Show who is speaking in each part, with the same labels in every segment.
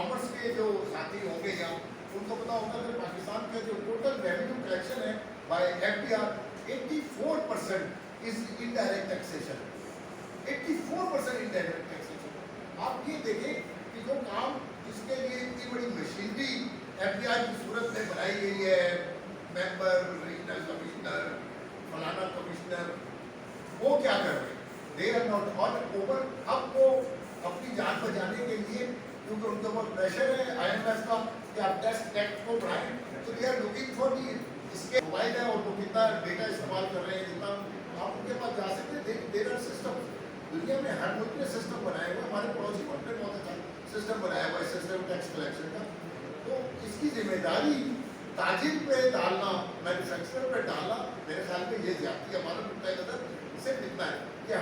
Speaker 1: Commerce के जो साथी होंगे यहाँ उनको पता होगा कि पाकिस्तान का जो टोटल रेवेन्यू कलेक्शन है by FDR 84% is indirect taxation. 84% indirect taxation. आप ये देखें कि जो काम जिसके लिए इतनी बड़ी मशीनरी FDR की सूरत में बनाई गई है, मेंबर, रीजनल कमिश्नर, फलाना कमिश्नर, वो क्या कर रहे हैं? They are not all over. अब वो अपनी जान बचाने के लिए, क्योंकि उनके ऊपर प्रेशर है IMF का कि आप टैक्स को बढ़ाएं, तो they are looking for the. इसके मोबाइल है और वो कितना डेटा इस्तेमाल कर रहे हैं, जितना आप उनके पास जा सकते हैं। देर आर सिस्टम, दुनिया में हर मुल्क में सिस्टम बनाए हुए। हमारे पड़ोसी मुल्क में बहुत अच्छा सिस्टम बनाया हुआ है, सिस्टम टैक्स कलेक्शन का। तो इसकी जिम्मेदारी ताजिर पे डालना, मैन्युफैक्चरर पे डालना, मेरे ख्याल में ये ज्यादती हमारा नुक्ता नजर इसे दिखता है कि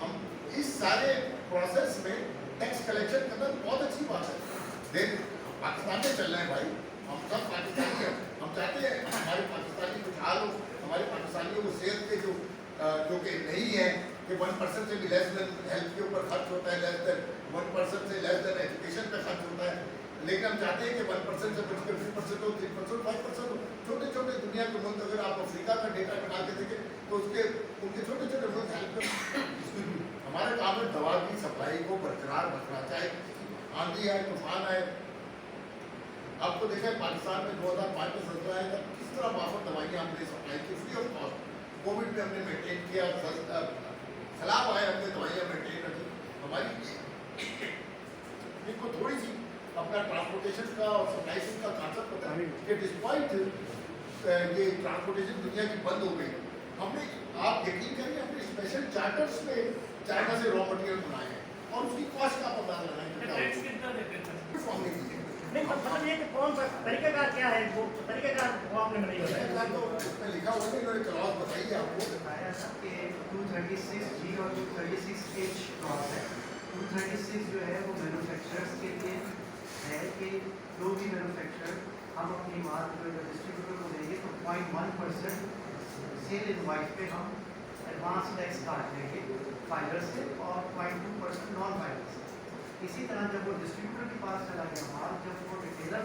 Speaker 1: हम इस सारे प्रोसेस में टैक्स कलेक्शन करना बहुत अच्छी बात है। देख पाकिस्तान में चल रहे हैं भाई, हम सब पाकिस्तानी हैं, हम चाहते हैं हमारे पाकिस्तानी खुशहाल हो, हमारे पाकिस्तानियों को सेहत के जो कि नहीं है कि 1% से भी लेस देन हेल्थ के ऊपर खर्च होता है, लेस देन 1% से लेस देन एजुकेशन पे खर्च होता है। लेकिन हम चाहते हैं कि 1% से बढ़कर 2% हो, 3% 5% हो। छोटे छोटे दुनिया के मुल्क, अगर आप अफ्रीका का डेटा निकाल के देखें तो उनके छोटे छोटे मुल्क हेल्प कर। हमारा काम है दवा की सप्लाई को बरकरार रखना, चाहे आंधी आए, तूफान आए। आपको देखा है पाकिस्तान में 2005 में सत्रह आया था, किस तरह वापस दवाइयाँ हमने सप्लाई की फ्री ऑफ कॉस्ट। कोविड में हमने मेंटेन किया, सलाब आए हमने दवाइयाँ मेंटेन रखी। हमारी इनको थोड़ी सी अपना ट्रांसपोर्टेशन का और सप्लाई चेन का कॉन्सेप्ट पता है कि डिस्पाइट ये ट्रांसपोर्टेशन दुनिया की बंद हो गई, हमने, आप यकीन करिए, अपने स्पेशल चार्टर्स में चाइना से रॉ मटेरियल बनाए हैं और उसकी कॉस्ट का पता लगाएंगे।
Speaker 2: नहीं, मतलब ये कि कौन सा तरीकाकार क्या है, वो तरीकाकार वो आपने नहीं बताया।
Speaker 1: तो उसमें लिखा हुआ है, इन्होंने क्लॉज बताइए आपको।
Speaker 3: बताया था कि 236G और 236H क्लॉज है। 236 जो है वो मैन्युफैक्चरर्स के लिए है कि जो भी मैन्युफैक्चरर हम अपनी माल जो डिस्ट्रीब्यूटर को देंगे तो 0.1% सेल इनवाइस पे हम एडवांस टैक्स काट लेंगे फाइबर से और 0.2% नॉन फाइबर से। इसी तरह जब वो डिस्ट्रीब्यूटर के पास चला गया माल, जब वो रिटेलर